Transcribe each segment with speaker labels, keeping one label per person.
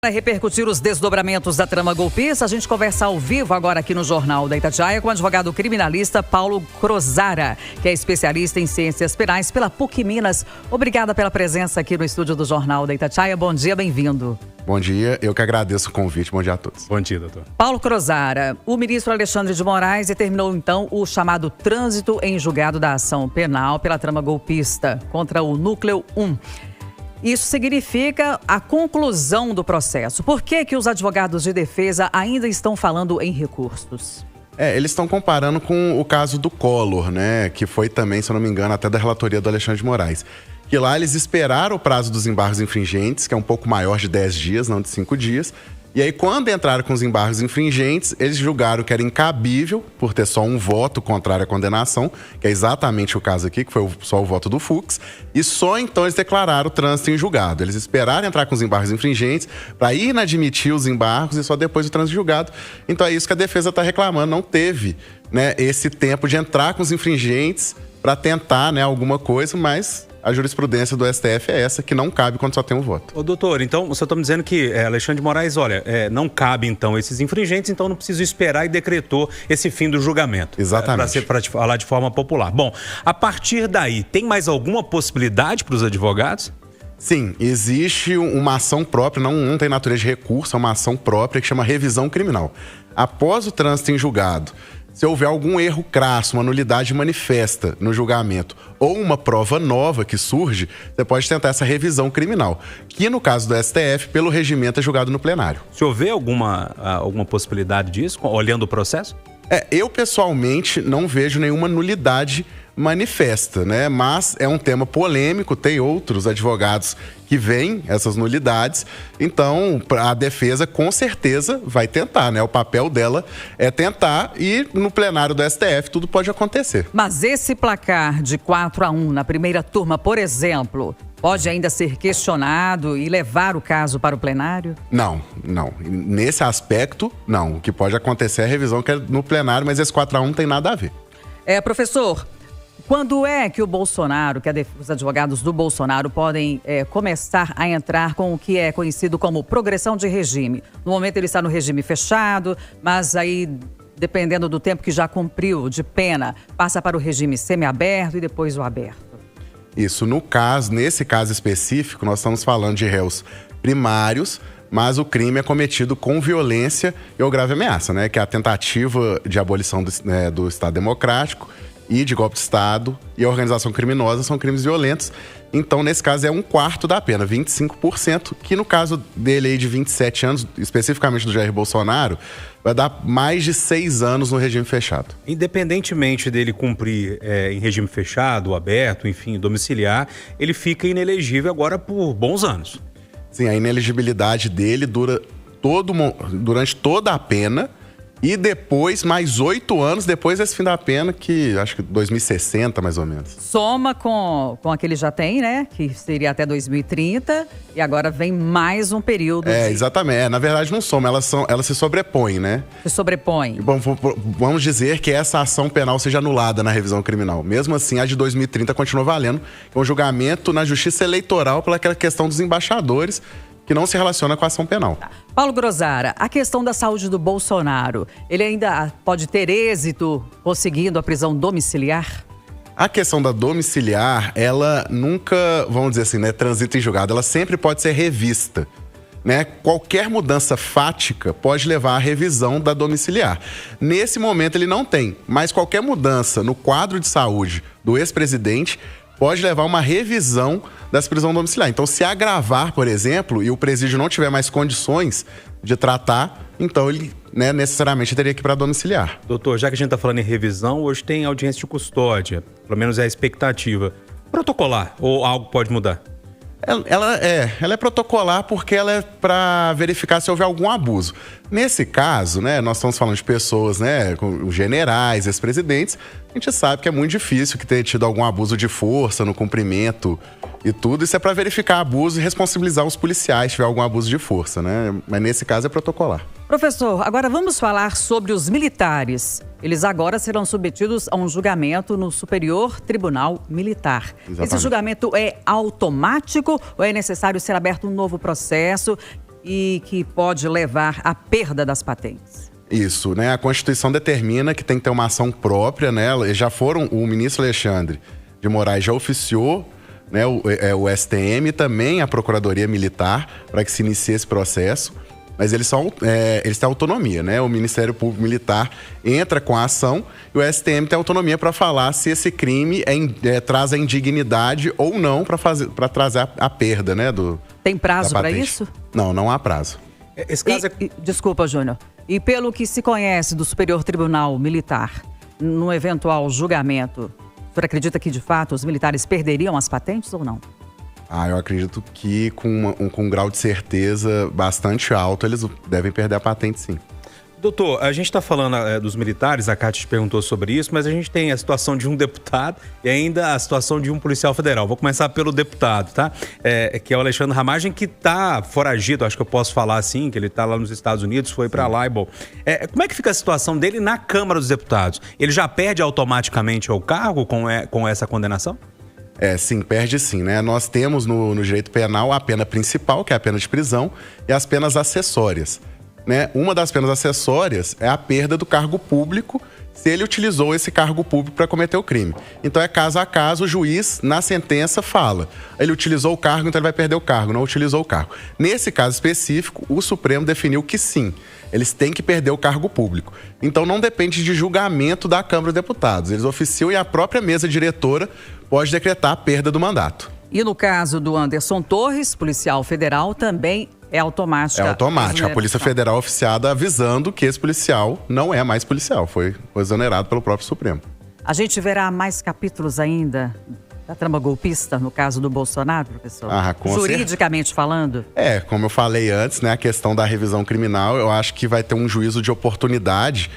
Speaker 1: Para repercutir os desdobramentos da trama golpista, a gente conversa ao vivo agora aqui no Jornal da Itatiaia com o advogado criminalista Paulo Crozara, que é especialista em ciências penais pela PUC Minas. Obrigada pela presença aqui no estúdio do Jornal da Itatiaia. Bom dia, bem-vindo.
Speaker 2: Bom dia, eu que agradeço o convite. Bom dia a todos.
Speaker 3: Bom dia, doutor.
Speaker 1: Paulo Crozara, o ministro Alexandre de Moraes determinou então o chamado trânsito em julgado da ação penal pela trama golpista contra o Núcleo 1. Isso significa a conclusão do processo. Por que os advogados de defesa ainda estão falando em recursos?
Speaker 2: Eles estão comparando com o caso do Collor, né? Que foi também, se eu não me engano, até da relatoria do Alexandre de Moraes. Que lá eles esperaram o prazo dos embargos infringentes, que é um pouco maior de 10 dias, não de 5 dias. E aí, quando entraram com os embargos infringentes, eles julgaram que era incabível, por ter só um voto contrário à condenação, que é exatamente o caso aqui, que foi só o voto do Fux, e só então eles declararam o trânsito em julgado. Eles esperaram entrar com os embargos infringentes para inadmitir os embargos e só depois o trânsito em julgado. Então é isso que a defesa está reclamando, não teve, né, esse tempo de entrar com os infringentes para tentar, né, alguma coisa, mas a jurisprudência do STF é essa, que não cabe quando só tem um voto.
Speaker 3: Ô, doutor, então você está me dizendo que Alexandre de Moraes, olha, não cabe então esses infringentes, então não preciso esperar e decretou esse fim do julgamento.
Speaker 2: Exatamente.
Speaker 3: Para te falar de forma popular. Bom, a partir daí, tem mais alguma possibilidade para os advogados?
Speaker 2: Sim, existe uma ação própria, não tem natureza de recurso, é uma ação própria que chama revisão criminal. Após o trânsito em julgado, se houver algum erro crasso, uma nulidade manifesta no julgamento ou uma prova nova que surge, você pode tentar essa revisão criminal, que no caso do STF, pelo regimento, é julgado no plenário.
Speaker 3: Se houver alguma possibilidade disso, olhando o processo?
Speaker 2: Eu pessoalmente não vejo nenhuma nulidade manifesta, né? Mas é um tema polêmico, tem outros advogados que veem essas nulidades, então a defesa com certeza vai tentar, né? O papel dela é tentar e no plenário do STF tudo pode acontecer.
Speaker 1: Mas esse placar de 4-1 na primeira turma, por exemplo, pode ainda ser questionado e levar o caso para o plenário?
Speaker 2: Não. Nesse aspecto, não. O que pode acontecer é a revisão que é no plenário, mas esse 4-1 não tem nada a ver.
Speaker 1: Professor, quando é que o Bolsonaro, os advogados do Bolsonaro podem começar a entrar com o que é conhecido como progressão de regime? No momento ele está no regime fechado, mas aí, dependendo do tempo que já cumpriu de pena, passa para o regime semiaberto e depois o aberto.
Speaker 2: Isso, nesse caso específico, nós estamos falando de réus primários, mas o crime é cometido com violência ou grave ameaça, né? Que é a tentativa de abolição do Estado Democrático e de golpe de Estado e a organização criminosa são crimes violentos. Então, nesse caso, é 1/4 da pena, 25%, que no caso dele aí de 27 anos, especificamente do Jair Bolsonaro, vai dar mais de 6 anos no regime fechado.
Speaker 3: Independentemente dele cumprir em regime fechado, aberto, enfim, domiciliar, ele fica inelegível agora por bons anos.
Speaker 2: Sim, a inelegibilidade dele durante toda a pena. E depois, mais 8 anos depois desse fim da pena, que acho que 2060, mais ou menos.
Speaker 1: Soma com a que ele já tem, né? Que seria até 2030. E agora vem mais um período.
Speaker 2: Exatamente. Na verdade, não soma, elas se sobrepõem, né?
Speaker 1: Se sobrepõem.
Speaker 2: Bom, vamos dizer que essa ação penal seja anulada na revisão criminal. Mesmo assim, a de 2030 continua valendo. É um julgamento na justiça eleitoral pela questão dos embaixadores, que não se relaciona com a ação penal.
Speaker 1: Paulo Crozara, a questão da saúde do Bolsonaro, ele ainda pode ter êxito conseguindo a prisão domiciliar?
Speaker 2: A questão da domiciliar, ela nunca, vamos dizer assim, né, transita em julgado, ela sempre pode ser revista, né? Qualquer mudança fática pode levar à revisão da domiciliar. Nesse momento ele não tem, mas qualquer mudança no quadro de saúde do ex-presidente pode levar a uma revisão dessa prisão domiciliar. Então, se agravar, por exemplo, e o presídio não tiver mais condições de tratar, então ele, né, necessariamente teria que ir para domiciliar.
Speaker 3: Doutor, já que a gente está falando em revisão, hoje tem audiência de custódia, pelo menos é a expectativa. Protocolar ou algo pode mudar?
Speaker 2: Ela é protocolar porque ela é para verificar se houver algum abuso. Nesse caso, né, nós estamos falando de pessoas, né, com generais, ex-presidentes. A gente sabe que é muito difícil que tenha tido algum abuso de força no cumprimento e tudo. Isso é para verificar abuso e responsabilizar os policiais se tiver algum abuso de força, né? Mas nesse caso é protocolar.
Speaker 1: Professor, agora vamos falar sobre os militares. Eles agora serão submetidos a um julgamento no Superior Tribunal Militar.
Speaker 2: Exatamente.
Speaker 1: Esse julgamento é automático ou é necessário ser aberto um novo processo? e que pode levar à perda das patentes.
Speaker 2: Isso, né? A Constituição determina que tem que ter uma ação própria, né? O ministro Alexandre de Moraes já oficiou, né, o STM e também a Procuradoria Militar para que se inicie esse processo. Mas eles têm autonomia, né? O Ministério Público Militar entra com a ação e o STM tem autonomia para falar se esse crime traz a indignidade ou não para trazer a perda, né?
Speaker 1: Tem prazo para isso?
Speaker 2: Não há prazo.
Speaker 3: Esse caso
Speaker 1: Desculpa, Júnior. E pelo que se conhece do Superior Tribunal Militar, no eventual julgamento, o senhor acredita que, de fato, os militares perderiam as patentes ou não?
Speaker 2: Eu acredito que com um grau de certeza bastante alto, eles devem perder a patente, sim.
Speaker 3: Doutor, a gente está falando dos militares, a Cátia te perguntou sobre isso, mas a gente tem a situação de um deputado e ainda a situação de um policial federal. Vou começar pelo deputado, tá? Que é o Alexandre Ramagem, que está foragido, acho que eu posso falar assim, que ele está lá nos Estados Unidos, foi para Libel. Como é que fica a situação dele na Câmara dos Deputados? Ele já perde automaticamente o cargo com essa condenação?
Speaker 2: Sim, perde sim, né? Nós temos no direito penal a pena principal, que é a pena de prisão, e as penas acessórias. Né? Uma das penas acessórias é a perda do cargo público se ele utilizou esse cargo público para cometer o crime. Então é caso a caso, o juiz, na sentença, fala. Ele utilizou o cargo, então ele vai perder o cargo. Não utilizou o cargo. Nesse caso específico, o Supremo definiu que sim, eles têm que perder o cargo público. Então não depende de julgamento da Câmara dos Deputados. Eles oficiam e a própria mesa diretora pode decretar a perda do mandato.
Speaker 1: E no caso do Anderson Torres, policial federal, também é automática.
Speaker 2: É automática. A Polícia Federal oficiada avisando que esse policial não é mais policial. Foi exonerado pelo próprio Supremo.
Speaker 1: A gente verá mais capítulos ainda da trama golpista, no caso do Bolsonaro, professor? Juridicamente falando?
Speaker 2: Como eu falei antes, né, a questão da revisão criminal, eu acho que vai ter um juízo de oportunidade,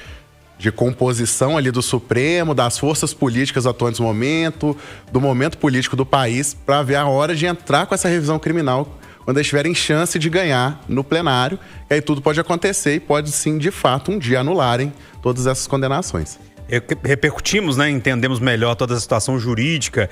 Speaker 2: de composição ali do Supremo, das forças políticas atuantes no momento, do momento político do país, para ver a hora de entrar com essa revisão criminal quando eles tiverem chance de ganhar no plenário, que aí tudo pode acontecer e pode sim, de fato, um dia anularem todas essas condenações.
Speaker 3: Repercutimos, né, entendemos melhor toda a situação jurídica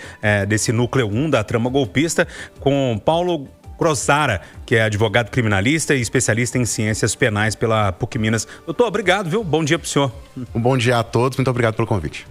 Speaker 3: desse núcleo 1 da trama golpista com Paulo Grossara, que é advogado criminalista e especialista em ciências penais pela PUC Minas. Doutor, obrigado, viu? Bom dia pro senhor.
Speaker 2: Um bom dia a todos, muito obrigado pelo convite.